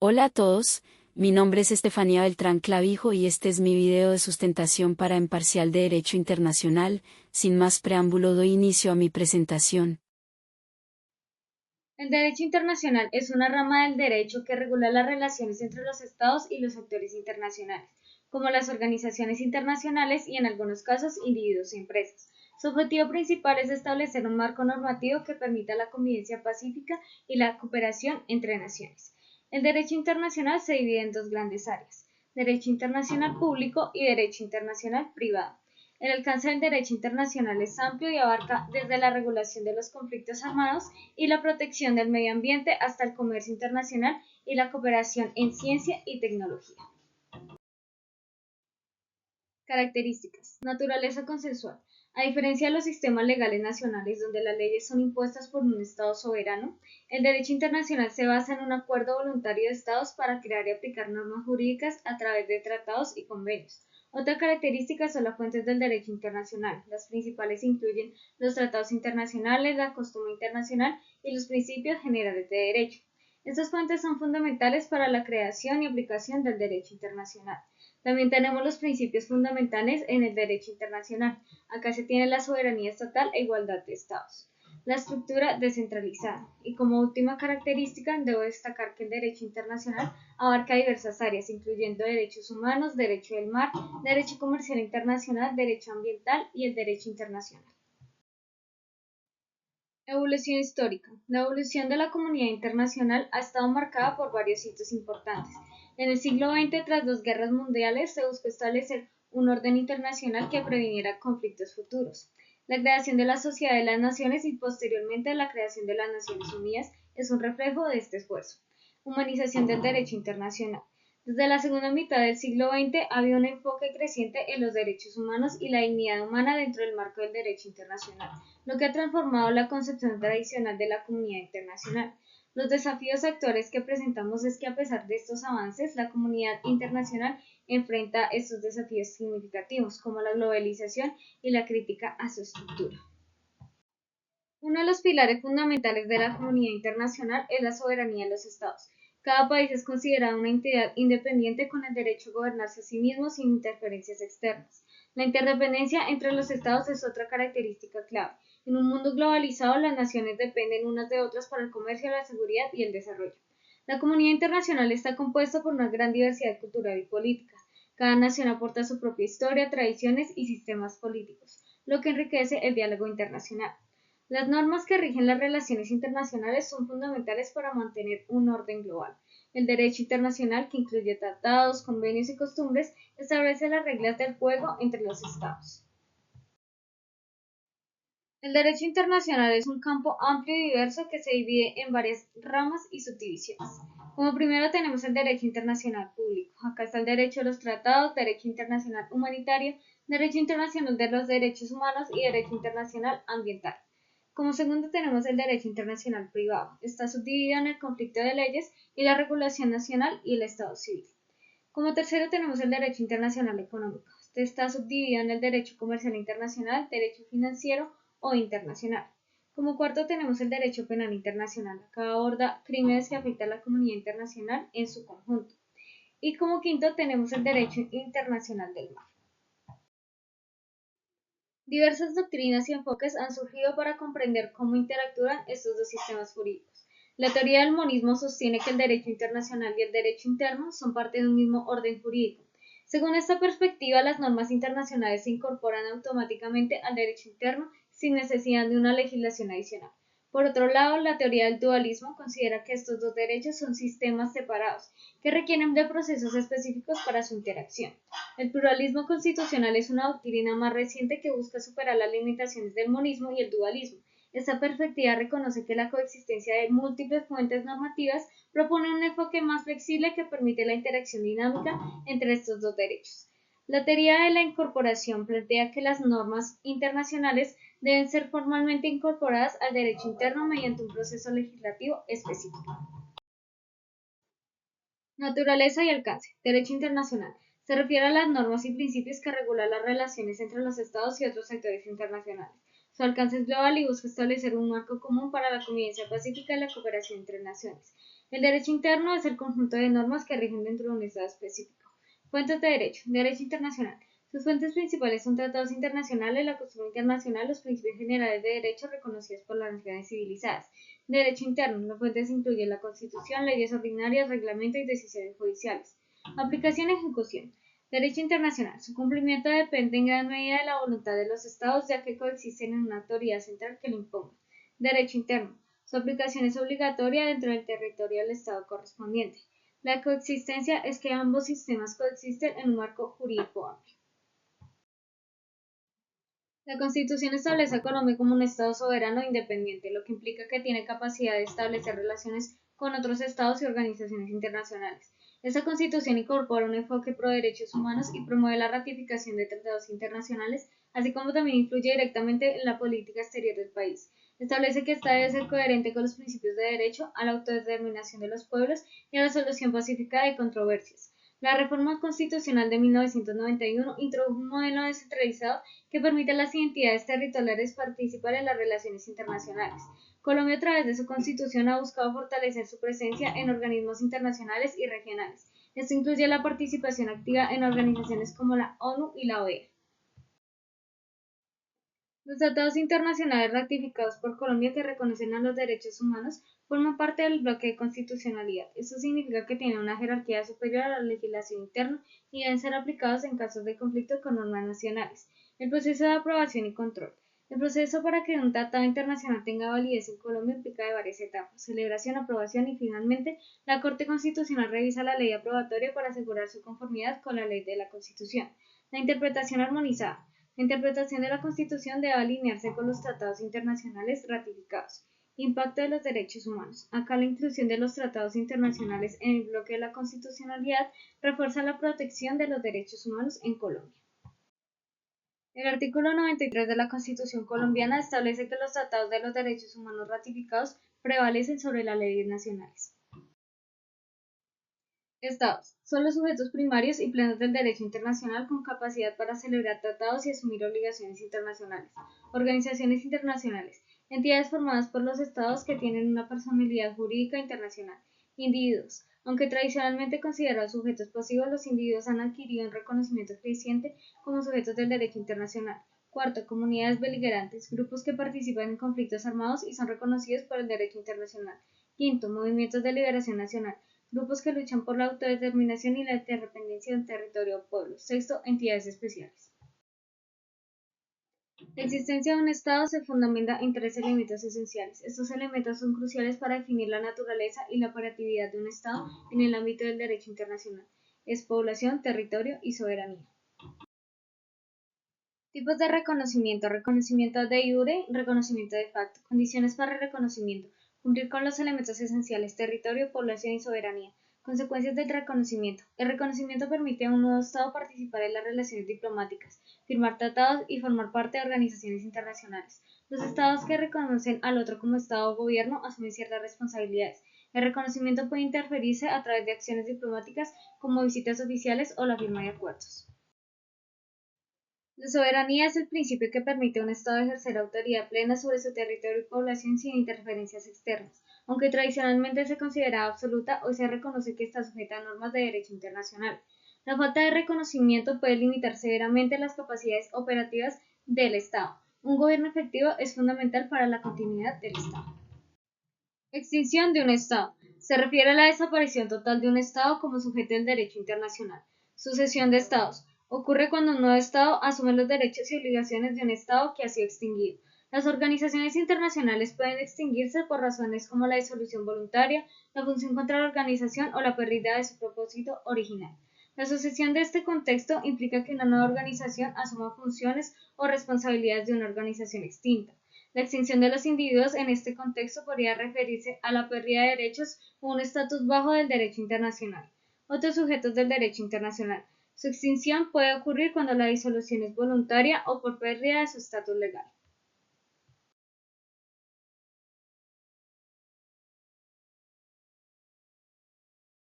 Hola a todos, mi nombre es Estefanía Beltrán Clavijo y este es mi video de sustentación para Imparcial de Derecho Internacional. Sin más preámbulo doy inicio a mi presentación. El derecho internacional es una rama del derecho que regula las relaciones entre los estados y los actores internacionales, como las organizaciones internacionales y en algunos casos individuos y empresas. Su objetivo principal es establecer un marco normativo que permita la convivencia pacífica y la cooperación entre naciones. El derecho internacional se divide en dos grandes áreas: derecho internacional público y derecho internacional privado. El alcance del derecho internacional es amplio y abarca desde la regulación de los conflictos armados y la protección del medio ambiente hasta el comercio internacional y la cooperación en ciencia y tecnología. Características. Naturaleza consensual. A diferencia de los sistemas legales nacionales donde las leyes son impuestas por un Estado soberano, el derecho internacional se basa en un acuerdo voluntario de Estados para crear y aplicar normas jurídicas a través de tratados y convenios. Otra característica son las fuentes del derecho internacional. Las principales incluyen los tratados internacionales, la costumbre internacional y los principios generales de derecho. Estas fuentes son fundamentales para la creación y aplicación del derecho internacional. También tenemos los principios fundamentales en el derecho internacional. Acá se tiene la soberanía estatal e igualdad de estados. La estructura descentralizada. Y como última característica, debo destacar que el derecho internacional abarca diversas áreas, incluyendo derechos humanos, derecho del mar, derecho comercial internacional, derecho ambiental y el derecho internacional. Evolución histórica. La evolución de la comunidad internacional ha estado marcada por varios hitos importantes. En el siglo XX, tras dos guerras mundiales, se buscó establecer un orden internacional que previniera conflictos futuros. La creación de la Sociedad de las Naciones y posteriormente la creación de las Naciones Unidas es un reflejo de este esfuerzo. Humanización del derecho internacional. Desde la segunda mitad del siglo XX había un enfoque creciente en los derechos humanos y la dignidad humana dentro del marco del derecho internacional, lo que ha transformado la concepción tradicional de la comunidad internacional. Los desafíos actuales que presentamos es que a pesar de estos avances, la comunidad internacional enfrenta estos desafíos significativos, como la globalización y la crítica a su estructura. Uno de los pilares fundamentales de la comunidad internacional es la soberanía de los estados. Cada país es considerado una entidad independiente con el derecho a gobernarse a sí mismo sin interferencias externas. La interdependencia entre los estados es otra característica clave. En un mundo globalizado, las naciones dependen unas de otras para el comercio, la seguridad y el desarrollo. La comunidad internacional está compuesta por una gran diversidad cultural y política. Cada nación aporta su propia historia, tradiciones y sistemas políticos, lo que enriquece el diálogo internacional. Las normas que rigen las relaciones internacionales son fundamentales para mantener un orden global. El derecho internacional, que incluye tratados, convenios y costumbres, establece las reglas del juego entre los estados. El derecho internacional es un campo amplio y diverso que se divide en varias ramas y subdivisiones. Como primero tenemos el derecho internacional público. Acá está el derecho a los tratados, derecho internacional humanitario, derecho internacional de los derechos humanos y derecho internacional ambiental. Como segundo tenemos el derecho internacional privado. Está subdividido en el conflicto de leyes y la regulación nacional y el Estado civil. Como tercero tenemos el derecho internacional económico. Este está subdividido en el derecho comercial internacional, derecho financiero o internacional. Como cuarto tenemos el derecho penal internacional. Acá aborda crímenes que afectan a la comunidad internacional en su conjunto. Y como quinto tenemos el derecho internacional del mar. Diversas doctrinas y enfoques han surgido para comprender cómo interactúan estos dos sistemas jurídicos. La teoría del monismo sostiene que el derecho internacional y el derecho interno son parte de un mismo orden jurídico. Según esta perspectiva, las normas internacionales se incorporan automáticamente al derecho interno sin necesidad de una legislación adicional. Por otro lado, la teoría del dualismo considera que estos dos derechos son sistemas separados, que requieren de procesos específicos para su interacción. El pluralismo constitucional es una doctrina más reciente que busca superar las limitaciones del monismo y el dualismo. Esta perspectiva reconoce que la coexistencia de múltiples fuentes normativas propone un enfoque más flexible que permite la interacción dinámica entre estos dos derechos. La teoría de la incorporación plantea que las normas internacionales deben ser formalmente incorporadas al derecho interno mediante un proceso legislativo específico. Naturaleza y alcance. Derecho internacional. Se refiere a las normas y principios que regulan las relaciones entre los estados y otros sectores internacionales. Su alcance es global y busca establecer un marco común para la convivencia pacífica y la cooperación entre naciones. El derecho interno es el conjunto de normas que rigen dentro de un Estado específico. Fuentes de derecho. Derecho internacional. Sus fuentes principales son tratados internacionales, la costumbre internacional, los principios generales de derecho reconocidos por las naciones civilizadas. Derecho interno. Las fuentes incluyen la Constitución, leyes ordinarias, reglamento y decisiones judiciales. Aplicación y ejecución. Derecho internacional. Su cumplimiento depende en gran medida de la voluntad de los Estados, ya que coexisten en una autoridad central que lo imponga. Derecho interno. Su aplicación es obligatoria dentro del territorio del Estado correspondiente. La coexistencia es que ambos sistemas coexisten en un marco jurídico amplio. La Constitución establece a Colombia como un Estado soberano e independiente, lo que implica que tiene capacidad de establecer relaciones con otros Estados y organizaciones internacionales. Esta Constitución incorpora un enfoque pro derechos humanos y promueve la ratificación de tratados internacionales, así como también influye directamente en la política exterior del país. Establece que ésta debe ser coherente con los principios de derecho a la autodeterminación de los pueblos y a la solución pacífica de controversias. La Reforma Constitucional de 1991 introdujo un modelo descentralizado que permite a las entidades territoriales participar en las relaciones internacionales. Colombia, a través de su Constitución, ha buscado fortalecer su presencia en organismos internacionales y regionales. Esto incluye la participación activa en organizaciones como la ONU y la OEA. Los tratados internacionales ratificados por Colombia que reconocen a los derechos humanos forman parte del bloque de constitucionalidad. Esto significa que tienen una jerarquía superior a la legislación interna y deben ser aplicados en casos de conflicto con normas nacionales. El proceso de aprobación y control. El proceso para que un tratado internacional tenga validez en Colombia implica de varias etapas: celebración, aprobación y finalmente la Corte Constitucional revisa la ley aprobatoria para asegurar su conformidad con la ley de la Constitución. La interpretación armonizada. La interpretación de la Constitución debe alinearse con los tratados internacionales ratificados. Impacto de los derechos humanos. Acá la inclusión de los tratados internacionales en el bloque de la constitucionalidad refuerza la protección de los derechos humanos en Colombia. El artículo 93 de la Constitución colombiana establece que los tratados de los derechos humanos ratificados prevalecen sobre las leyes nacionales. Estados. Son los sujetos primarios y plenos del derecho internacional con capacidad para celebrar tratados y asumir obligaciones internacionales. Organizaciones internacionales. Entidades formadas por los Estados que tienen una personalidad jurídica internacional. Individuos. Aunque tradicionalmente considerados sujetos pasivos, los individuos han adquirido un reconocimiento creciente como sujetos del derecho internacional. Cuarto, comunidades beligerantes, grupos que participan en conflictos armados y son reconocidos por el derecho internacional. Quinto, movimientos de liberación nacional, grupos que luchan por la autodeterminación y la independencia de un territorio o pueblo. Sexto, entidades especiales. La existencia de un Estado se fundamenta en tres elementos esenciales. Estos elementos son cruciales para definir la naturaleza y la operatividad de un Estado en el ámbito del derecho internacional. Es población, territorio y soberanía. Tipos de reconocimiento. Reconocimiento de iure, reconocimiento de facto. Condiciones para el reconocimiento. Cumplir con los elementos esenciales: territorio, población y soberanía. Consecuencias del reconocimiento. El reconocimiento permite a un nuevo Estado participar en las relaciones diplomáticas, firmar tratados y formar parte de organizaciones internacionales. Los Estados que reconocen al otro como Estado o gobierno asumen ciertas responsabilidades. El reconocimiento puede interferirse a través de acciones diplomáticas como visitas oficiales o la firma de acuerdos. La soberanía es el principio que permite a un Estado ejercer autoridad plena sobre su territorio y población sin interferencias externas. Aunque tradicionalmente se considera absoluta, hoy se reconoce que está sujeta a normas de derecho internacional. La falta de reconocimiento puede limitar severamente las capacidades operativas del Estado. Un gobierno efectivo es fundamental para la continuidad del Estado. Extinción de un Estado. Se refiere a la desaparición total de un Estado como sujeto del derecho internacional. Sucesión de Estados. Ocurre cuando un nuevo Estado asume los derechos y obligaciones de un Estado que ha sido extinguido. Las organizaciones internacionales pueden extinguirse por razones como la disolución voluntaria, la función contra la organización o la pérdida de su propósito original. La sucesión de este contexto implica que una nueva organización asuma funciones o responsabilidades de una organización extinta. La extinción de los individuos en este contexto podría referirse a la pérdida de derechos o un estatus bajo del derecho internacional. Otros sujetos del derecho internacional. Su extinción puede ocurrir cuando la disolución es voluntaria o por pérdida de su estatus legal.